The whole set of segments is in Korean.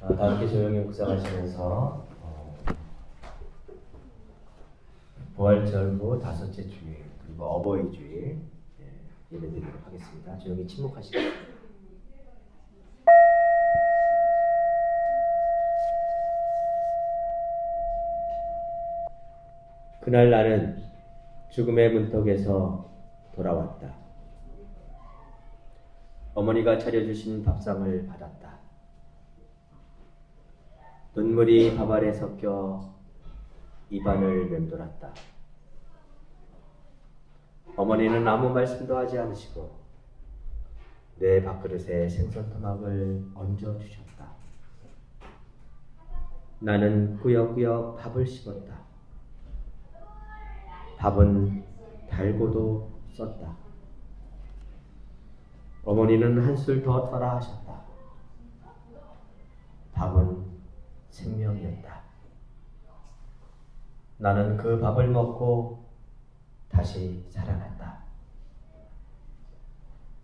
다 함께 조용히 묵상하시면서 부활절 후 다섯째 주일 그리고 어버이 주일 예배드리도록 하겠습니다. 조용히 침묵하시겠습니다. 그날 나는 죽음의 문턱에서 돌아왔다. 어머니가 차려주신 밥상을 받았다. 눈물이 밥알에 섞여 입안을 맴돌았다. 어머니는 아무 말씀도 하지 않으시고 내 밥그릇에 생선 토막을 얹어주셨다. 나는 꾸역꾸역 밥을 씹었다. 밥은 달고도 썼다. 어머니는 한술 더 터라 하셨다. 밥은 생명이었다. 나는 그 밥을 먹고 다시 살아났다.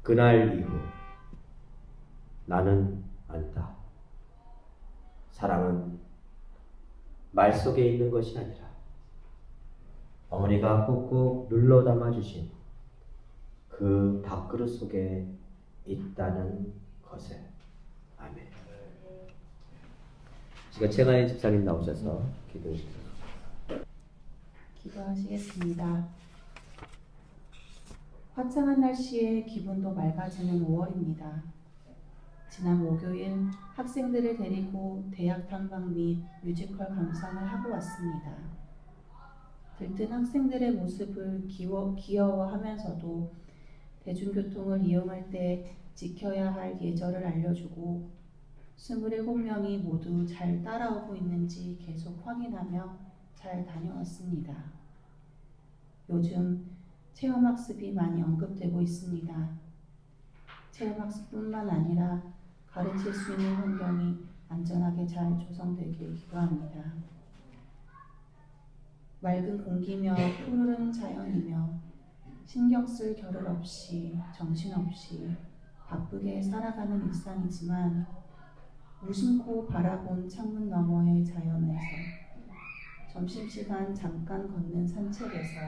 그날 이후 나는 안다. 사랑은 말 속에 있는 것이 아니라 어머니가 꾹꾹 눌러 담아주신 그 밥그릇 속에 있다는 것을. 아멘. 지금 최강희 집사님 나오셔서 기도해 주세요. 기도하시겠습니다. 화창한 날씨에 기분도 맑아지는 5월입니다. 지난 목요일 학생들을 데리고 대학 탐방 및 뮤지컬 감상을 하고 왔습니다. 들뜬 학생들의 모습을 귀여워하면서도 대중교통을 이용할 때 지켜야 할 예절을 알려주고 27명이 모두 잘 따라오고 있는지 계속 확인하며 잘 다녀왔습니다. 요즘 체험학습이 많이 언급되고 있습니다. 체험학습뿐만 아니라 가르칠 수 있는 환경이 안전하게 잘 조성되길 기도합니다. 맑은 공기며 푸르른 자연이며 신경 쓸 겨를 없이 정신없이 바쁘게 살아가는 일상이지만 무심코 바라본 창문 너머의 자연에서 점심시간 잠깐 걷는 산책에서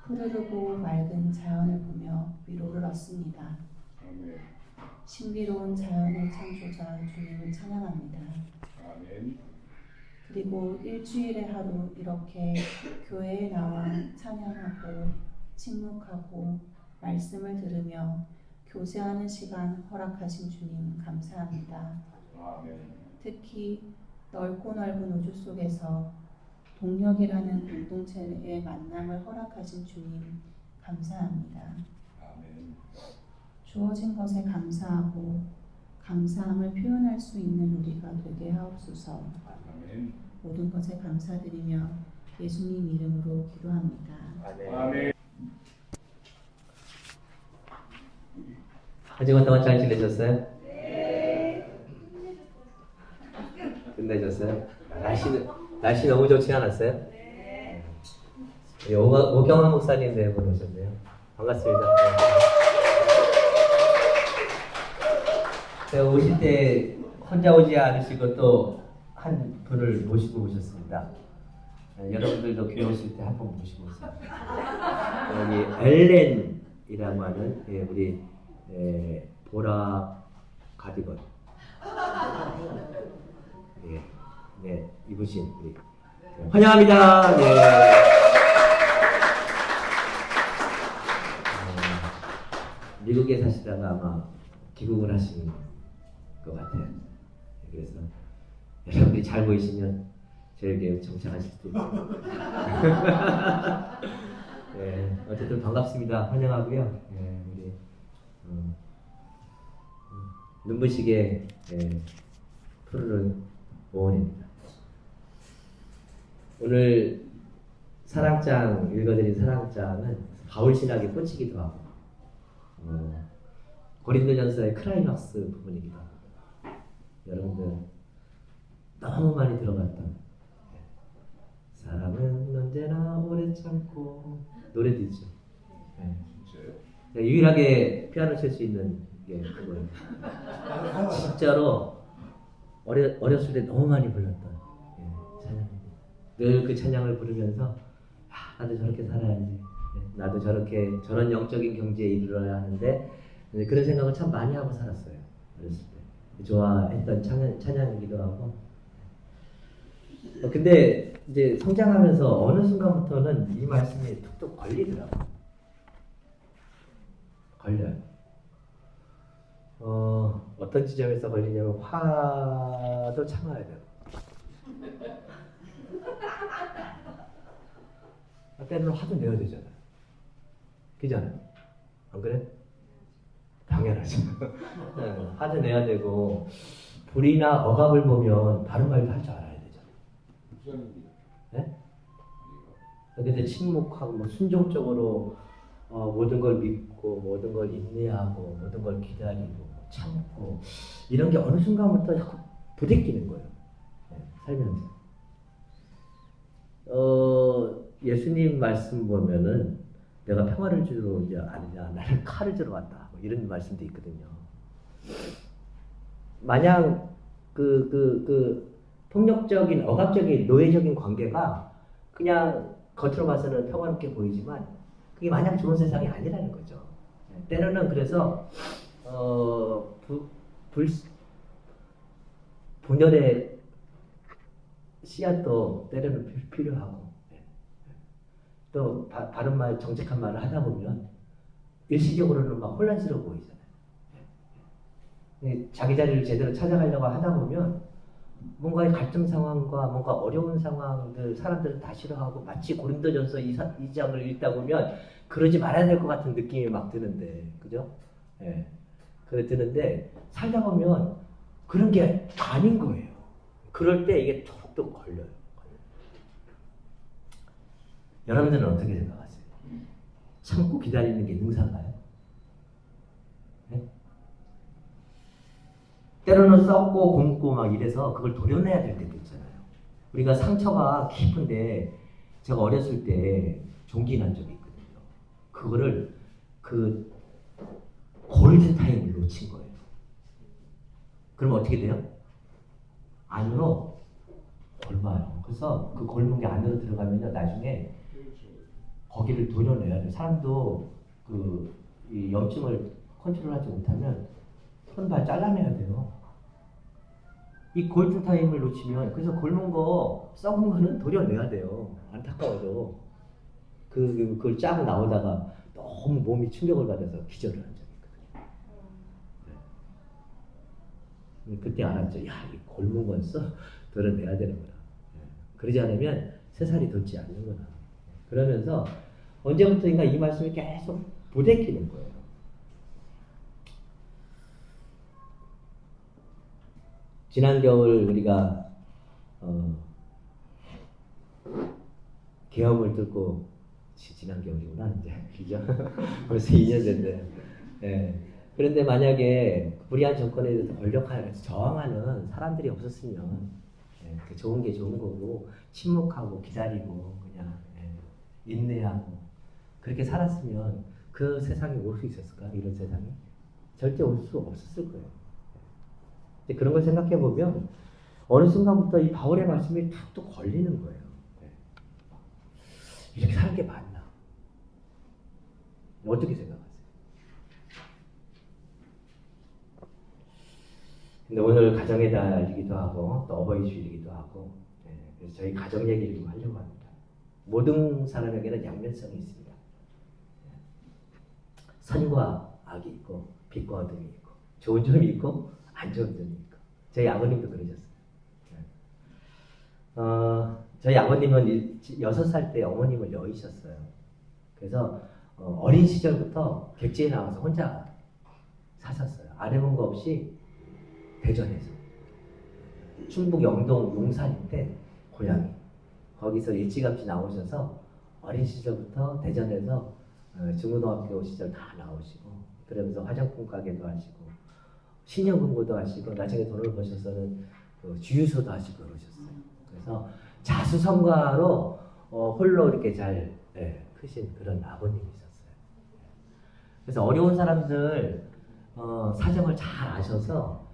푸르르고 맑은 자연을 보며 위로를 얻습니다. 신비로운 자연의 창조자 주님을 찬양합니다. 그리고 일주일에 하루 이렇게 교회에 나와 찬양하고 침묵하고 말씀을 들으며 교제하는 시간 허락하신 주님 감사합니다. 특히 넓고 넓은 우주 속에서 동력이라는 공동체의 만남을 허락하신 주님 감사합니다. 주어진 것에 감사하고 감사함을 표현할 수 있는 우리가 되게 하옵소서. 모든 것에 감사드리며 예수님 이름으로 기도합니다. 아멘. 한 주간 동안 잘 지내셨어요? 네. 끝내셨어요? 날씨 너무 좋지 않았어요? 네. 오경환 목사님 네 분 오셨네요. 반갑습니다. 제가 오실 때 혼자 오지 않으시고 또 한 분을 모시고 오셨습니다. 여러분들도 교회 오실 때 한 분 모시고 오세요. 여기 엘렌이라고 하는 우리 보라 가디건 입으신 우리 환영합니다. 미국에 사시다가 아마 귀국을 하신 것 같아요. 그래서 여러분들이 잘 보이시면 저에게 정착하실 수도 있고. 어쨌든 반갑습니다. 환영하고요. 우리 눈부시게 푸르른 오원입니다. 오늘 사랑장 읽어드린 사랑장은 바울신학에 꽂히기도 하고 고린도전서의 클라이막스 부분이기도 하고 여러분들 너무 많이 들어봤던 사랑은 언제나 오래 참고 노래도 있죠. 유일하게 피아노 칠 수 있는 게 그거예요. 진짜로 어렸을 때 너무 많이 불렀던 찬양입니다. 늘 그 찬양을 부르면서 나도 저렇게 살아야지. 나도 저런 영적인 경지에 이르러야 하는데 그런 생각을 참 많이 하고 살았어요. 어렸을 때. 좋아했던 찬양이기도 하고. 근데 이제 성장하면서 어느 순간부터는 이 말씀이 툭툭 걸리더라고요. 걸려요. 어떤 지점에서 걸리냐면 화도 참아야 돼요. 때로는 화도 내야 되잖아요. 그잖아요. 안 그래? 당연하죠. 화도 내야 되고 불이나 억압을 보면 다른 말도 할 줄 알아야 되잖아요. 네? 근데 침묵하고 뭐 순종적으로 모든 걸 믿고 모든 걸 인내하고 모든 걸 기다리고 참고 이런 게 어느 순간부터 자꾸 부대끼는 거예요. 살면서. 예수님 말씀 보면은 내가 평화를 주러 오지 않느냐 나는 칼을 주러 왔다 뭐 이런 말씀도 있거든요. 마냥 그 폭력적인 억압적인 노예적인 관계가 그냥 겉으로 봐서는 평화롭게 보이지만 그게 마냥 좋은 세상이 아니라는 거죠. 때로는 그래서 분열의 씨앗도 때로는 필요하고 또 바른 말 정직한 말을 하다 보면 일시적으로는 막 혼란스러워 보이잖아요. 자기 자리를 제대로 찾아가려고 하다 보면 뭔가 갈등 상황과 뭔가 어려운 상황들 사람들은 다 싫어하고 마치 고린도전서 2장을 읽다 보면 그러지 말아야 될 것 같은 느낌이 막 드는데 그죠? 예. 그래 드는데 살다 보면 그런 게 아닌 거예요. 그럴 때 이게 툭툭 걸려요. 여러분들은 어떻게 생각하세요? 참고 기다리는 게 능사인가요? 네? 때로는 썩고 곰고 막 이래서 그걸 도려내야 될 때도 있잖아요. 우리가 상처가 깊은데 제가 어렸을 때 종기난 적이 있거든요. 그거를 그 골든 타임을 놓친 거예요. 그러면 어떻게 돼요? 안으로 골마요. 그래서 그 골문 게 안으로 들어가면요 나중에 거기를 도려내야 돼요. 사람도 이 염증을 컨트롤하지 못하면 손발 잘라내야 돼요. 이 골든타임을 놓치면 그래서 골문 거 썩은 거는 도려내야 돼요. 안타까워도 그걸 짜고 나오다가 너무 몸이 충격을 받아서 기절을 한 적이 있거든요. 그때 알았죠. 야, 이 골문 건 도려내야 되는구나. 그러지 않으면 새살이 돋지 않는구나. 그러면서 언제부터인가 이 말씀이 계속 부대끼는 거예요. 지난 겨울 우리가 계엄을 뚫고 지난 겨울이구나 이제 그죠? 벌써 2년 됐네. 네. 그런데 만약에 불의한 정권에 대해서 저항하는 사람들이 없었으면 그 좋은 게 좋은 거고 침묵하고 기다리고 그냥 인내하고 그렇게 살았으면 그 세상이 올 수 있었을까? 이런 세상이 절대 올 수 없었을 거예요. 근데 그런 걸 생각해 보면 어느 순간부터 이 바울의 말씀이 툭툭 걸리는 거예요. 이렇게 사는 게 맞나? 어떻게 생각하세요? 근데 오늘 가정의 달이기도 하고 또 어버이 주일이기도 하고 그래서 저희 가정 얘기를 좀 하려고 합니다. 모든 사람에게는 양면성이 있습니다. 선과 악이 있고 빛과 어둠이 있고 좋은 점이 있고 안 좋은 점이 있고 저희 아버님도 그러셨어요. 저희 아버님은 6살 때 어머님을 여의셨어요. 그래서 어린 시절부터 객지에 나와서 혼자 사셨어요. 안 해본 거 없이 대전에서 충북 영동 용산인데 고향이 거기서 일찌감치 나오셔서 어린 시절부터 대전에서 중고등학교 시절 다 나오시고 그러면서 화장품 가게도 하시고 신용금고도 하시고 나중에 돈을 버셔서는 주유소도 하시고 그러셨어요. 그래서 자수성가로 홀로 이렇게 잘 크신 그런 아버님이셨어요. 그래서 어려운 사람들 사정을 잘 아셔서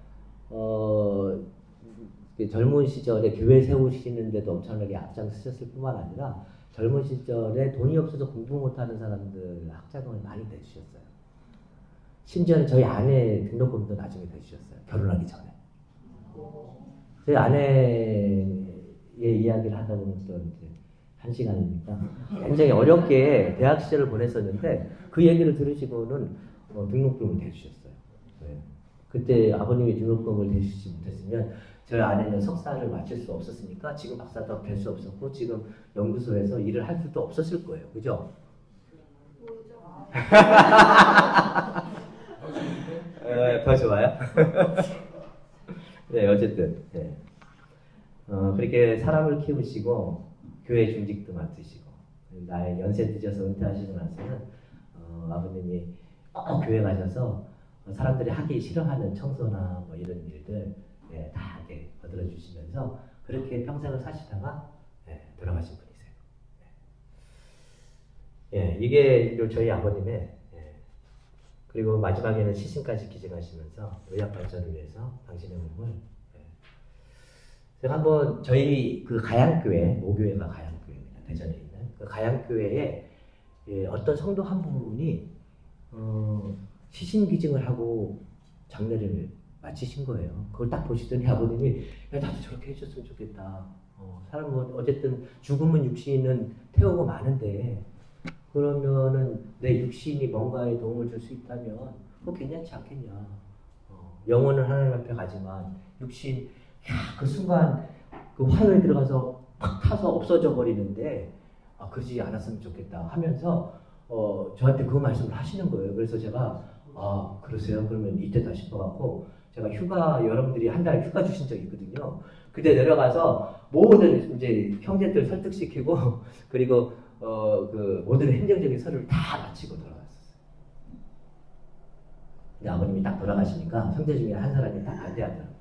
그 젊은 시절에 교회 세우시는데도 엄청나게 앞장서셨을 뿐만 아니라 젊은 시절에 돈이 없어서 공부 못하는 사람들 학자금을 많이 내주셨어요. 심지어는 저희 아내 등록금도 나중에 내주셨어요. 결혼하기 전에. 저희 아내의 이야기를 하다 보면 또 이제 1시간이니까 굉장히 어렵게 대학 시절을 보냈었는데 그 얘기를 들으시고는 등록금을 대주셨어요. 네. 그때 아버님이 등록금을 대주시지 못했으면 저희 아내는 석사를 마칠 수 없었으니까 지금 박사도 될 수 없었고 지금 연구소에서 일을 할 수도 없었을 거예요. 그죠? 더 좋아요? 네, 어쨌든 네. 그렇게 사람을 키우시고 교회 중직도 맡으시고 나의 연세 드셔서 은퇴하시고 나서는 아버님이 교회 가셔서 사람들이 하기 싫어하는 청소나 뭐 이런 일들 다 이렇게 거들어 주시면서 그렇게 평생을 사시다가 돌아가신 분이세요. 이게 저희 아버님의 그리고 마지막에는 시신까지 기증하시면서 의학 발전을 위해서 당신의 몸을 제가 한번 저희 그 가양교회 모교회가 가양교회입니다. 대전에 있는 그 가양교회에 어떤 성도 한 분이 시신 기증을 하고 장례를 마치신 거예요. 그걸 딱 보시더니 아버님이 야, 나도 저렇게 해줬으면 좋겠다. 사람은 어쨌든 죽으면 육신은 태우고 마는데 그러면은 내 육신이 뭔가에 도움을 줄 수 있다면 그거 괜찮지 않겠냐. 영혼은 하나님 앞에 가지만 육신 그 순간 그 화요에 들어가서 팍 타서 없어져 버리는데 그러지 않았으면 좋겠다 하면서 저한테 그 말씀을 하시는 거예요. 그래서 제가 그러세요? 그러면 이때다 싶어갖고 제가 휴가 여러분들이 한 달 휴가 주신 적이 있거든요. 그때 내려가서 모든 이제 형제들 설득시키고 그리고 그 모든 행정적인 서류를 다 마치고 돌아갔었어요. 근데 아버님이 딱 돌아가시니까 형제 중에 한 사람이 딱 반대하더라고요.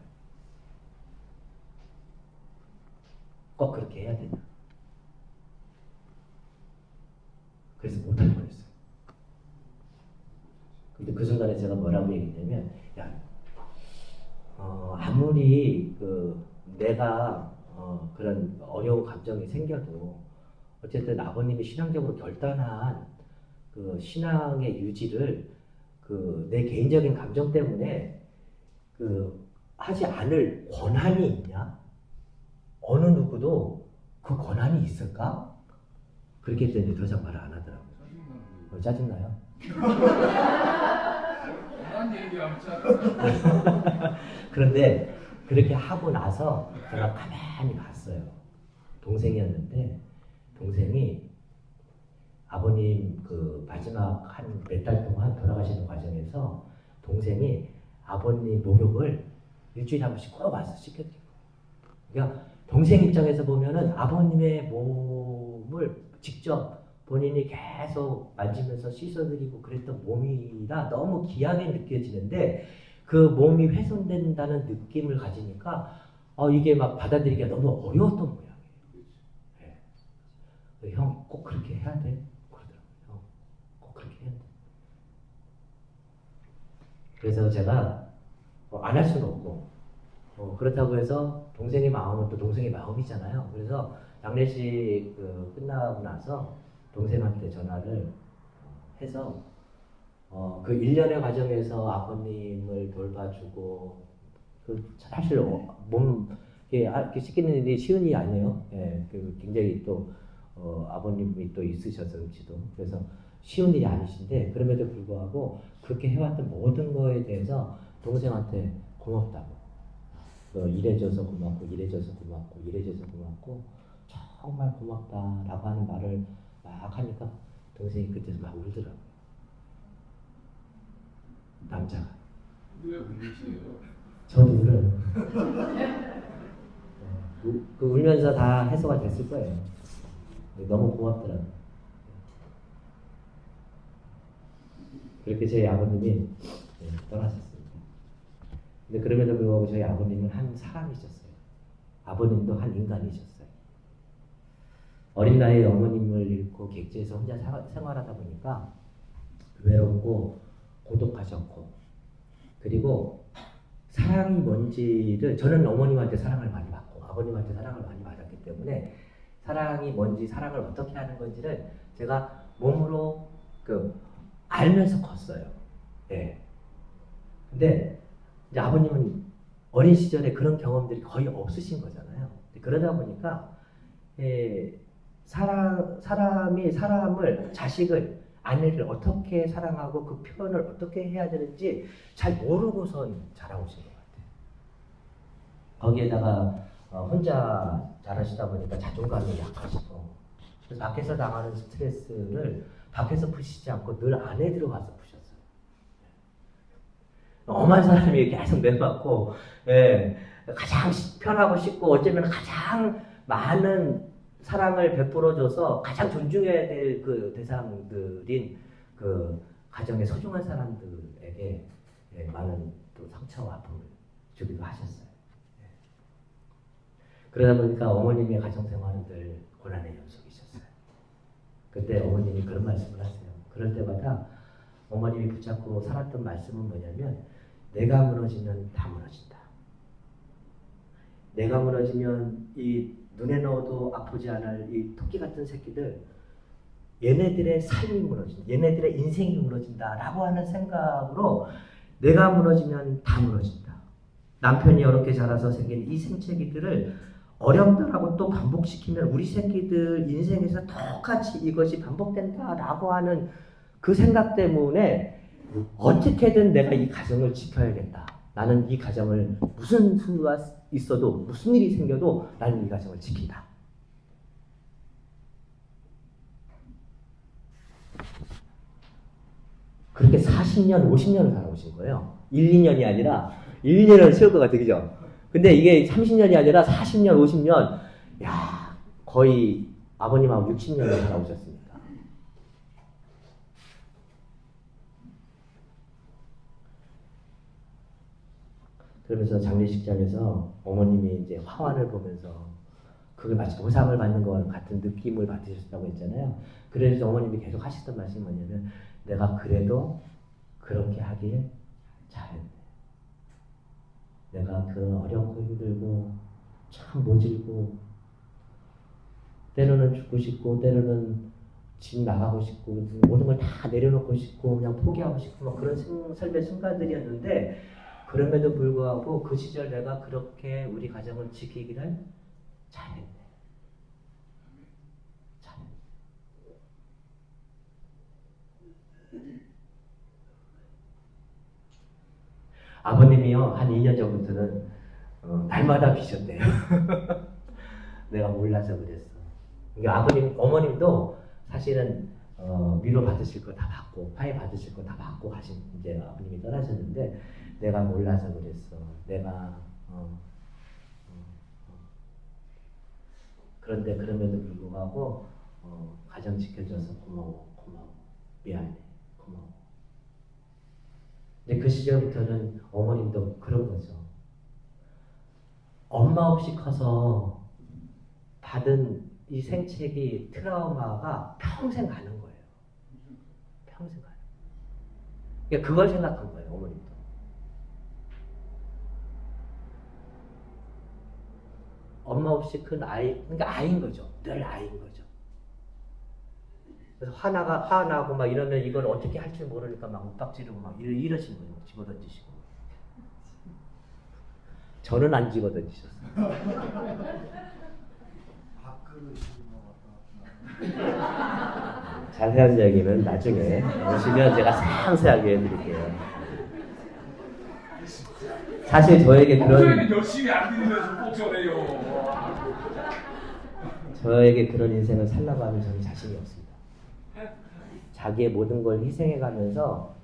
꼭 그렇게 해야 되냐. 그래서 못할 뻔했어요. 근데 그 순간에 제가 뭐라고 얘기했냐면, 야, 아무리 내가 그런 어려운 감정이 생겨도 어쨌든 아버님이 신앙적으로 결단한 그 신앙의 유지를 내 개인적인 감정 때문에 하지 않을 권한이 있냐? 어느 누구도 그 권한이 있을까? 그렇게 했더니 더 이상 말을 안 하더라고요. 짜증나요? 그런데 그렇게 하고 나서 제가 가만히 봤어요. 동생이었는데 동생이 아버님 그 마지막 한 몇 달 동안 돌아가시는 과정에서 동생이 아버님 목욕을 일주일에 한 번씩 꼭 와서 씻겨드리고, 그러니까 동생 입장에서 보면은 아버님의 몸을 직접 본인이 계속 만지면서 씻어드리고 그랬던 몸이라 너무 귀하게 느껴지는데 그 몸이 훼손된다는 느낌을 가지니까 이게 막 받아들이기가 너무 어려웠던 모양이에요. 네. 형 꼭 그렇게 해야 돼? 그러더라고요. 형 꼭 그렇게 해야 돼. 그래서 제가 안 할 수는 없고 그렇다고 해서 동생의 마음은 또 동생의 마음이잖아요. 그래서 장례식 끝나고 나서 동생한테 전화를 해서 그 1년의 과정에서 아버님을 돌봐주고 사실 이렇게 씻기는 일이 쉬운 일이 아니에요. 예, 굉장히 또 아버님이 또 있으셔서 음치도 그래서 쉬운 일이 아니신데 그럼에도 불구하고 그렇게 해왔던 모든 거에 대해서 동생한테 고맙다고 이래줘서 고맙고 이래줘서 고맙고 이래줘서 고맙고 정말 고맙다라고 하는 말을 막 하니까 동생이 그때서 막 울더라고요. 남자가. 왜 울으세요? 저도 울어요. 그 울면서 다 해소가 됐을 거예요. 너무 고맙더라고요. 그렇게 저희 아버님이 떠나셨습니다. 근데 그럼에도 불구하고 저희 아버님은 한 사람이셨어요. 아버님도 한 인간이셨어요. 어린 나이에 어머님을 잃고 객지에서 혼자 생활하다 보니까 외롭고 고독하셨고 그리고 사랑이 뭔지를 저는 어머님한테 사랑을 많이 받았어요. 아버님한테 사랑을 많이 받았기 때문에 사랑이 뭔지 사랑을 어떻게 하는 건지를 제가 몸으로 알면서 컸어요. 예. 근데 이제 아버님은 어린 시절에 그런 경험들이 거의 없으신 거잖아요. 그러다 보니까 사람이 사람을 자식을 아내를 어떻게 사랑하고 그 표현을 어떻게 해야 되는지 잘 모르고선 자라오신 것 같아요. 거기에다가 혼자 자라시다 보니까 자존감이 약하시고 그래서 밖에서 당하는 스트레스를 밖에서 푸시지 않고 늘 안에 들어가서 푸셨어요. 엄한 사람이 계속 내맞고 가장 편하고 싶고 어쩌면 가장 많은 사랑을 베풀어줘서 가장 존중해야 될 그 대상들인 그 가정의 소중한 사람들에게 많은 또 상처와 아픔을 주기도 하셨어요. 그러다 보니까 어머님의 가정생활은 늘 고난의 연속이셨어요. 그때 어머님이 그런 말씀을 하세요. 그럴 때마다 어머님이 붙잡고 살았던 말씀은 뭐냐면 내가 무너지면 다 무너진다. 내가 무너지면 이 눈에 넣어도 아프지 않을 이 토끼 같은 새끼들 얘네들의 삶이 무너진다. 얘네들의 인생이 무너진다라고 하는 생각으로 내가 무너지면 다 무너진다. 남편이 어렵게 자라서 생긴 이 생채기들을 어렵다라고 또 반복시키면 우리 새끼들 인생에서 똑같이 이것이 반복된다라고 하는 그 생각 때문에 어떻게든 내가 이 가정을 지켜야겠다. 나는 이 가정을 무슨 수가 있어도 무슨 일이 생겨도 나는 이 가정을 지킨다. 그렇게 40년, 50년을 살아오신 거예요. 1, 2년이 아니라 1, 2년을 세울 것 같아, 그죠? 근데 이게 30년이 아니라 40년, 50년, 야, 거의 아버님하고 60년을 살아오셨습니다. 그러면서 장례식장에서 어머님이 이제 화환을 보면서 그걸 마치 보상을 받는 것 같은 느낌을 받으셨다고 했잖아요. 그래서 어머님이 계속 하시던 말씀이 뭐냐면 내가 그래도 그렇게 하길 잘했네. 내가 그 어렵고 힘들고 참 모질고 때로는 죽고 싶고 때로는 집 나가고 싶고 모든 걸 다 내려놓고 싶고 그냥 포기하고 싶고 막 그런 삶의 순간들이었는데 그럼에도 불구하고 그 시절 내가 그렇게 우리 가정을 지키기를 잘했네. 잘했네. 아버님이요 한 2년 전부터는 날마다 비셨대요. 내가 몰라서 그랬어. 그러니까 아버님, 어머님도 사실은 위로 받으실 거 다 받고 화해 받으실 거 다 받고 가신 이제 아버님이 떠나셨는데 내가 몰라서 그랬어. 내가 그런데 그럼에도 불구하고 가정 지켜줘서 고마워 미안해 고마워. 근데 그 시절부터는 어머님도 그런 거죠. 엄마 없이 커서 받은 이 생책이 트라우마가 평생 가는 거예요. 평생 가는. 그러니까 그걸 생각한 거예요, 어머님도. 엄마 없이 큰 아이, 그러니까 아이인 거죠. 늘 아이인 거죠. 그래서 화나고 막 이러면 이걸 어떻게 할 줄 모르니까 막 윽박지르고 막 이러신 거예요. 집어던지시고. 저는 안 집어던지셨어요. 자세한 이야기는 나중에 오시면 제가 상세하게 해드릴게요. 사실 저에게 그런 열심히 안 들으면서 꼭 전해요. 저에게 그런 인생을 살라고 하면 저는 자신이 없습니다. 자기의 모든 걸 희생해가면서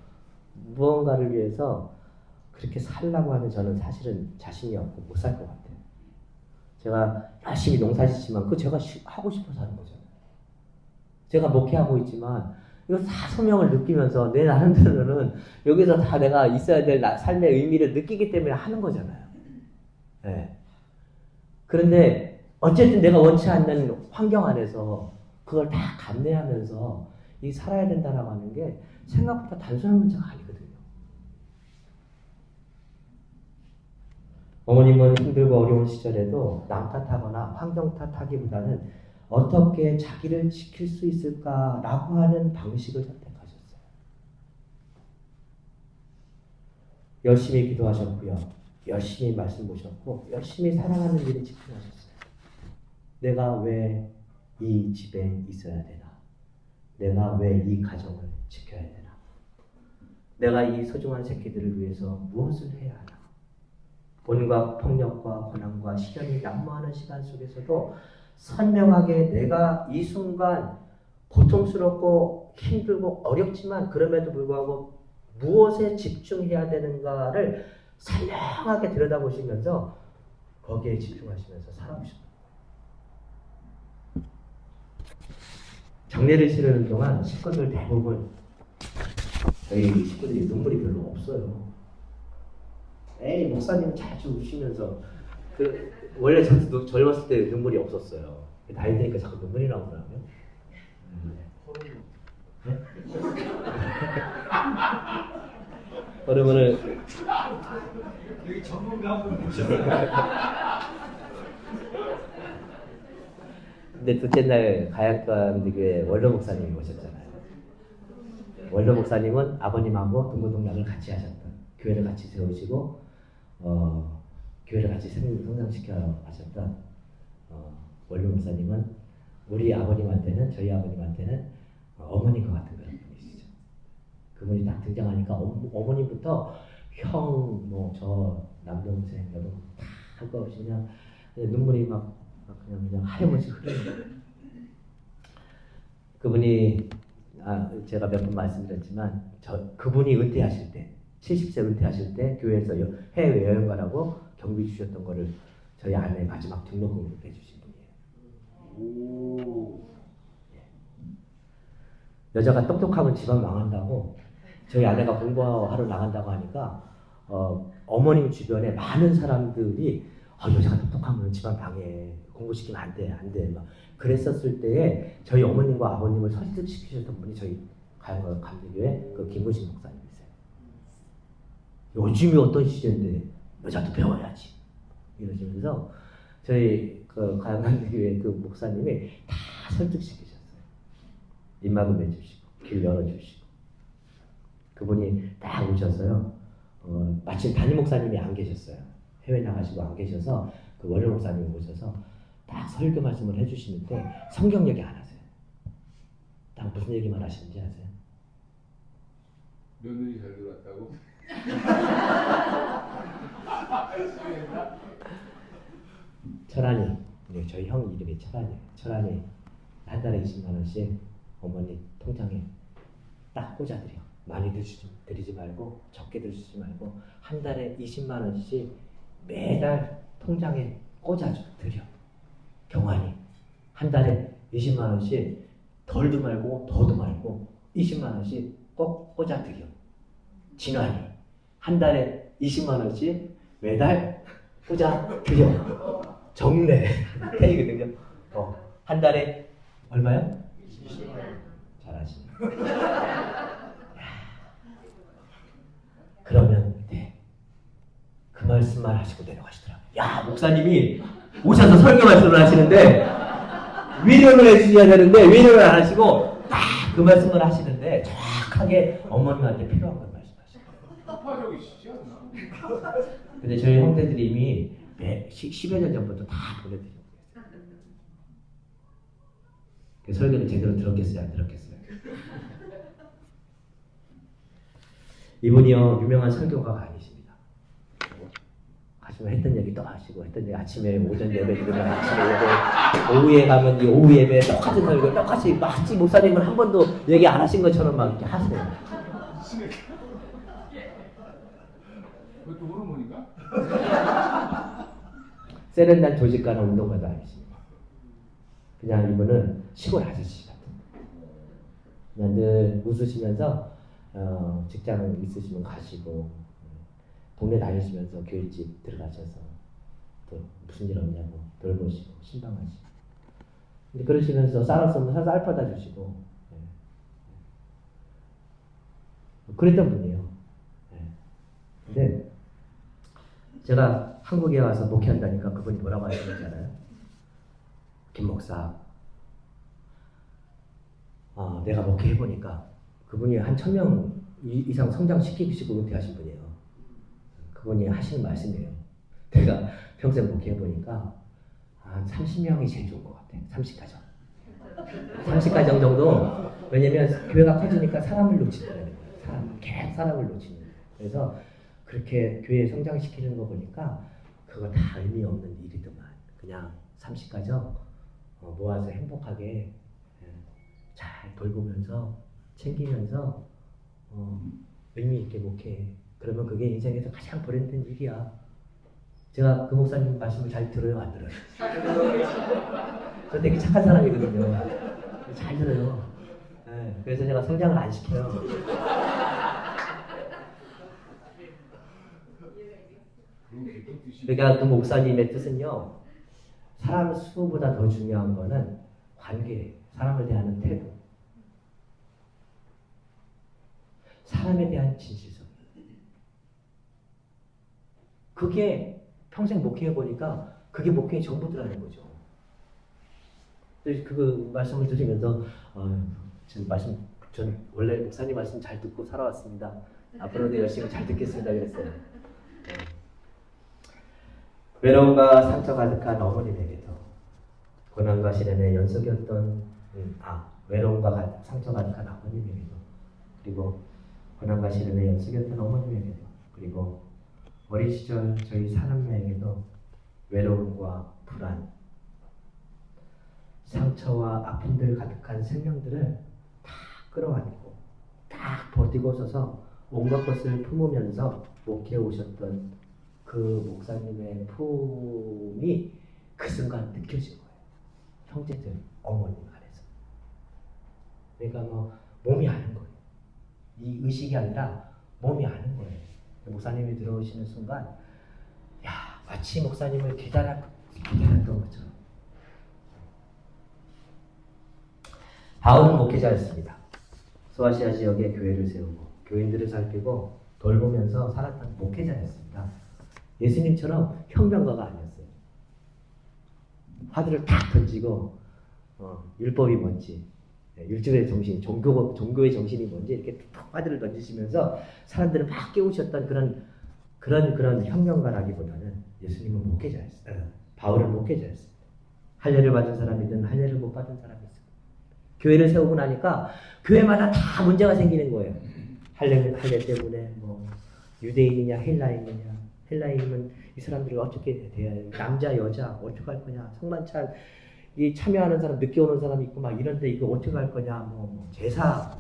무언가를 위해서 그렇게 살라고 하면 저는 사실은 자신이 없고 못 살 것 같아요. 제가 열심히 농사짓지만 그거 제가 하고 싶어서 하는 거잖아요. 제가 목회하고 있지만 이거 다 소명을 느끼면서 내 나름대로는 여기서 다 내가 있어야 될 삶의 의미를 느끼기 때문에 하는 거잖아요. 네. 그런데 어쨌든 내가 원치 않는 환경 안에서 그걸 다 감내하면서 이 살아야 된다라고 하는 게 생각보다 단순한 문제가 아니거든요. 어머님은 힘들고 어려운 시절에도 남 탓하거나 환경 탓하기보다는 어떻게 자기를 지킬 수 있을까라고 하는 방식을 선택하셨어요. 열심히 기도하셨고요. 열심히 말씀 보셨고 열심히 사랑하는 일에 집중하셨어요. 내가 왜 이 집에 있어야 되나? 내가 왜 이 가정을 지켜야 되나? 내가 이 소중한 새끼들을 위해서 무엇을 해야 하나? 본과 폭력과 고난과 시련이 난무하는 시간 속에서도 선명하게 내가 이 순간 고통스럽고 힘들고 어렵지만 그럼에도 불구하고 무엇에 집중해야 되는가를 선명하게 들여다보시면서 거기에 집중하시면서 살아오셨다. 장례를 치르는 동안 식구들 대부분 저희 식구들이 눈물이 별로 없어요. 에이 목사님 자주 우시면서 원래 저도 젊었을 때 눈물이 없었어요. 나이 드니까 자꾸 눈물이 나오더라고요. 네? 그러면은 여기 전문가 한 분 모셔. 근데 둘째 날 가양교회 원로 목사님이 오셨잖아요. 원로 목사님은 아버님하고 동고동락을 같이 하셨던, 교회를 같이 세우시고 교회를 같이 성장시켜 하셨던 원로 목사님은 우리 아버님한테는, 저희 아버님한테는 어머님과 같은 그런 분이시죠. 그분이 딱 등장하니까 어머님부터 형, 뭐 저 남동생, 여동 다 할 거 없이 그냥 눈물이 막 그냥 하염없이 흐르는 거예요. 그분이 제가 몇 번 말씀드렸지만 그분이 은퇴하실 때 70세 은퇴하실 때 교회에서 해외 여행 가라고 경비 주셨던 거를 저희 아내 마지막 등록금으로 내주신 분이에요. 여자가 똑똑하면 집안 망한다고 저희 아내가 공부하러 나간다고 하니까 어머님 주변에 많은 사람들이 여자가 똑똑하면 집안 방해, 공부시키면 안 돼 막 그랬었을 때에 저희 어머님과 아버님을 설득시키셨던 분이 저희 감리교회 그 김문식 목사님이세요. 요즘이 어떤 시대인데 여자도 배워야지 이러시면서 저희 그 감리교회 그 목사님이 다 설득시키셨어요. 입막음 해주시고 길 열어주시고 그분이 딱 오셔서요. 마침 담임 목사님이 안 계셨어요. 해외 나가시고 안 계셔서 그 원로 목사님이 오셔서 딱 설교 말씀을 해주시는데 성경 얘기 안 하세요. 딱 무슨 얘기만 하시는지 아세요? 며느리 잘 들어왔다고? 철환이, 저희 형 이름이 철환이에요. 철환이 한 달에 20만 원씩 어머니 통장에 딱 꽂아드려. 많이 드리지 말고 적게 드리지 말고 한 달에 20만 원씩 매달 통장에 꽂아드려. 경환이 한 달에 20만 원씩 덜도 말고 더도 말고 20만 원씩 꼭 꽂아드려. 진환이 한 달에 20만 원씩 매달 꽂아드려. 정례 K거든요. 한 달에 얼마요? 20만 원. 잘하시네. 그러면 돼. 그 말씀만 하시고 내려가시더라고요. 야, 목사님이 오셔서 설교 말씀을 하시는데 위로를 해주셔야 되는데 위로를 안 하시고 딱 그 말씀을 하시는데 정확하게 어머님한테 필요한 걸 말씀하시고. 파적이시지 않나? 근데 저희 형제들이 이미 10여 년 전부터 다 보내드리고 있어요. 설교를 제대로 들었겠어요? 안 들었겠어요? 이분이요 유명한 설교가가 아니십니다. 가시면 했던 얘기 또 하시고 했던 얘기 아침에 오전 예배 들으면 아침에 예배 오후에 가면 이 오후 예배 똑같은 설교 똑같이 마치 목사님은 한 번도 얘기 안 하신 것처럼 막 이렇게 하세요. 그것도 호르몬인가? 세련된 조직가나 운동가도 아니십니다. 그냥 이분은 시골 아저씨 같은 그냥 늘 웃으시면서 직장 있으시면 가시고 동네 다니시면서 교회집 들어가셔서 또 무슨 일 없냐고 돌보시고 신방하시고 근데 그러시면서 쌀 없으면 쌀 퍼다 주시고 그랬던 분이에요. 근데 제가 한국에 와서 목회한다니까 그분이 뭐라고 하시는지 알아요? 김 목사, 내가 목회해보니까 그분이 한 1000명 이상 성장시키시고 은퇴하신 분이에요. 그분이 하시는 말씀이에요. 내가 평생 목회해보니까 한 30명이 제일 좋은 것 같아. 30가정. 30가정 정도. 왜냐면 교회가 커지니까 사람을 놓치는 거예요. 계속 사람을 놓치는 거예요. 그래서 그렇게 교회 성장시키는 거 보니까 그거 다 의미 없는 일이더만. 그냥 30가정 모아서 행복하게 잘 돌보면서 챙기면서 의미 있게 목회해. 그러면 그게 인생에서 가장 보람된 일이야. 제가 그 목사님 말씀을 잘 들어요, 안 들어요? 저 되게 착한 사람이거든요. 잘 들어요. 네, 그래서 제가 성장을 안 시켜요. 그러니까 그 목사님의 뜻은요, 사람 수보다 더 중요한 거는 관계, 사람을 대하는 태도, 사람에 대한 진실성. 그게 평생 목회해 보니까 그게 목회의 전부더라는 거죠. 그 말씀을 드리면서 전 원래 목사님 말씀 잘 듣고 살아왔습니다. 앞으로도 열심히 잘 듣겠습니다. 그랬어요. 외로움과 상처 가득한 어머님에게도 고난과 시련의 연속이었던 외로움과 상처 가득한 아버님에게도, 그리고 고난과 시련의 연속이었던 어머님에게도, 그리고 어린 시절 저희 사남매에게도 외로움과 불안, 상처와 아픔들 가득한 생명들을 다 끌어안고 딱 버티고 서서 온갖 것을 품으면서 목회해 오셨던 그 목사님의 품이 그 순간 느껴진 거예요. 형제들, 어머님 안에서. 그러니까 몸이 아는 거예요. 이 의식이 아니라 몸이 아는 거예요. 목사님이 들어오시는 순간, 마치 목사님을 기다렸던 것처럼. 바울은 목회자였습니다. 소아시아 지역에 교회를 세우고 교인들을 살피고 돌보면서 살았던 목회자였습니다. 예수님처럼 혁명가가 아니었어요. 화두를 탁 던지고 율법이 뭔지, 율법의 정신, 종교의 정신이 뭔지 이렇게 툭 화두를 던지시면서 사람들을 막 깨우셨던 그런 혁명가라기보다는 예수님은 목회자였어요. 바울은 목회자였습니다. 할례를 받은 사람이든 할례를 못 받은 사람이 있어요. 교회를 세우고 나니까 교회마다 다 문제가 생기는 거예요. 할례 때문에 유대인이냐 헬라인이냐, 헬라인은 이 사람들을 어떻게 대해야 해? 남자 여자 어떻게 할 거냐, 성만찬 이 참여하는 사람 늦게 오는 사람 있고 막 이런데 이거 어떻게 할 거냐, 제사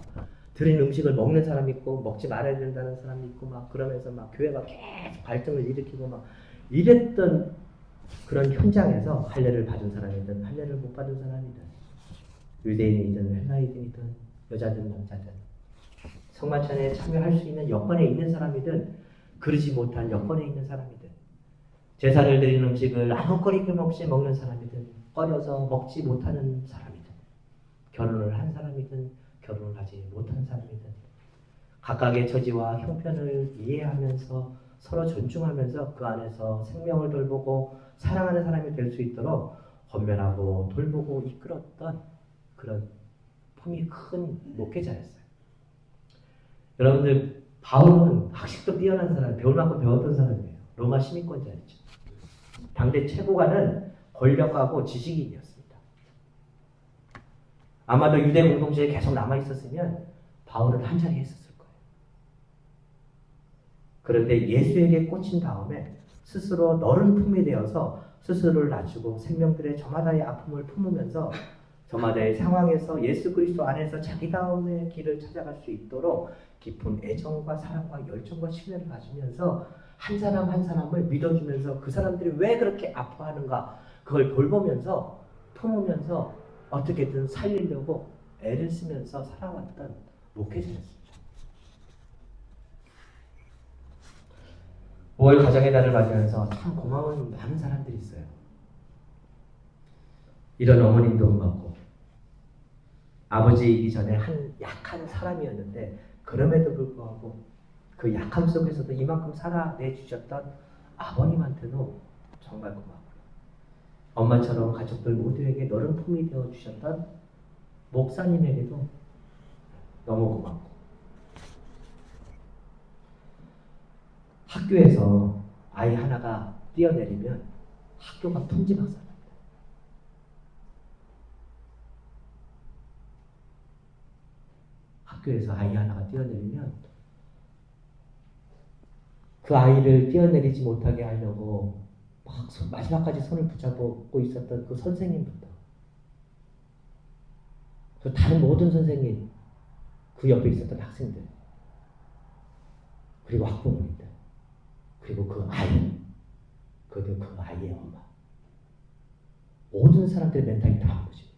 드린 음식을 먹는 사람 있고 먹지 말아야 된다는 사람이 있고 막 그러면서 막 교회가 계속 갈등을 일으키고 막 이랬던 그런 현장에서 할례를 받은 사람이든 할례를 못 받은 사람이든 유대인이든 헬라인이든 여자든 남자든 성만찬에 참여할 수 있는 여건에 있는 사람이든 그러지 못한 여건에 있는 사람이든 제사를 드리는 음식을 아무 거리낌 없이 먹는 사람이든 꺼려서 먹지 못하는 사람이든 결혼을 한 사람이든 결혼을 하지 못한 사람이든 각각의 처지와 형편을 이해하면서 서로 존중하면서 그 안에서 생명을 돌보고 사랑하는 사람이 될 수 있도록 권면하고 돌보고 이끌었던 그런 품이 큰 목회자였어요. 여러분들, 바울은 학식도 뛰어난 사람, 배울 만큼 배웠던 사람이에요. 로마 시민권자였죠. 당대 최고가는 권력하고 지식인이었습니다. 아마도 유대 공동체에 계속 남아있었으면 바울은 한 자리에 있었을 거예요. 그런데 예수에게 꽂힌 다음에 스스로 너른 품이 되어서 스스로를 낮추고 생명들의 저마다의 아픔을 품으면서 저마다의 상황에서 예수 그리스도 안에서 자기다움의 길을 찾아갈 수 있도록 깊은 애정과 사랑과 열정과 신뢰를 가지면서 한 사람 한 사람을 믿어주면서 그 사람들이 왜 그렇게 아파하는가 그걸 돌보면서 품으면서 어떻게든 살리려고 애를 쓰면서 살아왔던 목회자였습니다. 5월 가정의 달을 맞이하면서 참 고마운 많은 사람들이 있어요. 이런 어머님도 고맙고 아버지이기 전에 한 약한 사람이었는데 그럼에도 불구하고 그 약함 속에서도 이만큼 살아내주셨던 아버님한테도 정말 고맙고요. 엄마처럼 가족들 모두에게 너른 품이 되어 주셨던 목사님에게도 너무 고맙고, 학교에서 아이 하나가 뛰어내리면 학교가 풍지박산납니다. 학교에서 아이 하나가 뛰어내리면 그 아이를 뛰어내리지 못하게 하려고 막 마지막까지 손을 붙잡고 있었던 그 선생님부터, 그 다른 모든 선생님, 그 옆에 있었던 학생들, 그리고 학부모님들, 그리고 그 아이, 그리고 그 아이의 엄마, 모든 사람들의 멘탈이 다 한 것입니다.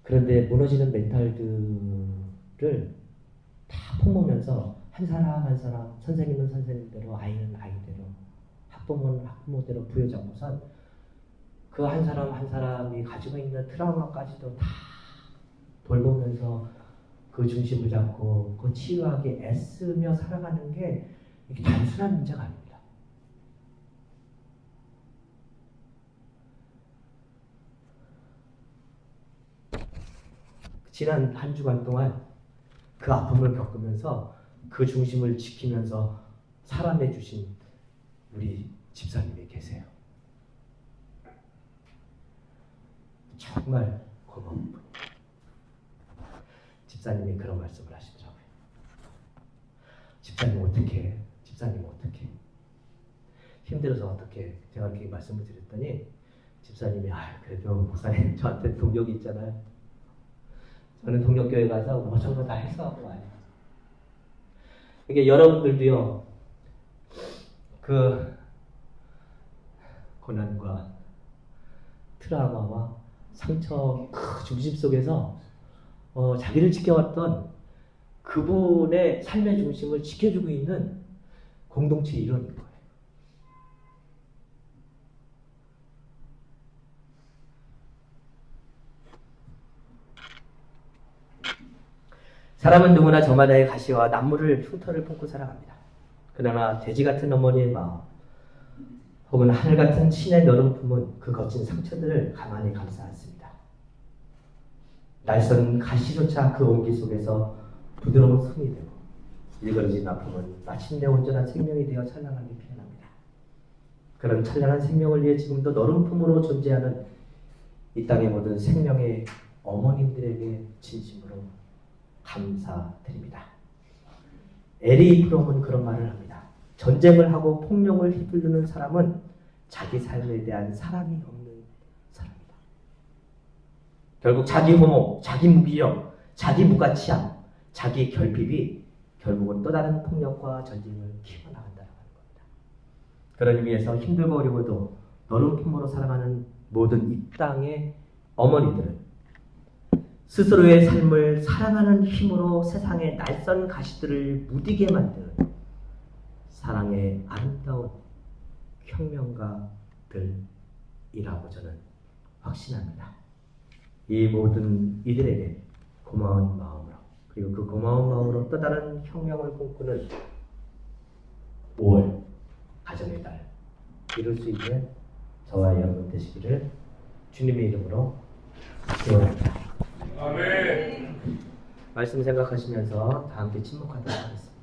그런데 무너지는 멘탈들을 다 품으면서 한 사람 한 사람, 선생님은 선생님대로, 아이는 아이대로, 학부모는 학부모대로 부여잡고선 그 한 사람 한 사람이 가지고 있는 트라우마까지도 다 돌보면서 그 중심을 잡고 그 치유하기 애쓰며 살아가는 게 이게 단순한 문제가 아닙니다. 지난 한 주간 동안 그 아픔을 겪으면서 그 중심을 지키면서 살아내 주신 우리 집사님이 계세요. 정말 고마운 분. 집사님이 그런 말씀을 하시더라고요. 집사님 어떻게 해? 집사님 어떻게 해? 힘들어서 어떻게 해? 제가 그렇게 말씀을 드렸더니 집사님이 그래도 목사님 저한테 동력이 있잖아요. 저는 동력교회 가서 뭐 정도 다 해소하고 와요. 이게 여러분들도요, 그 고난과 트라우마와 상처 그 중심 속에서 자기를 지켜왔던 그분의 삶의 중심을 지켜주고 있는 공동체 일원인 거예요. 사람은 누구나 저마다의 가시와 남물을 흉터를 품고 살아갑니다. 그러나 돼지 같은 어머니의 마음, 혹은 하늘 같은 신의 너른 품은 그 거친 상처들을 가만히 감싸 안습니다. 날선 가시조차 그 온기 속에서 부드러운 숨이 되고, 일그러진 아픔은 마침내 온전한 생명이 되어 찬란하게 피어납니다. 그런 찬란한 생명을 위해 지금도 너른 품으로 존재하는 이 땅의 모든 생명의 어머님들에게 진심으로 감사드립니다. 에리 프롬은 그런 말을 합니다. 전쟁을 하고 폭력을 휘두르는 사람은 자기 삶에 대한 사랑이 없는 사람이다. 결국 자기 혐오, 자기 무기력, 자기 무가치함, 자기 결핍이 결국은 또 다른 폭력과 전쟁을 키워나간다는 겁니다. 그런 의미에서 힘들고 어려워도 너른 품으로 살아가는 모든 이 땅의 어머니들은 스스로의 삶을 사랑하는 힘으로 세상의 낯선 가시들을 무디게 만드는 사랑의 아름다운 혁명가들이라고 저는 확신합니다. 이 모든 이들에게 고마운 마음으로, 그리고 그 고마운 마음으로 또 다른 혁명을 꿈꾸는 5월 가정의 달 이룰 수 있는 저와 여러분 되시기를 주님의 이름으로 기원합니다. 아멘. 말씀 생각하시면서 다 함께 침묵하도록 하겠습니다.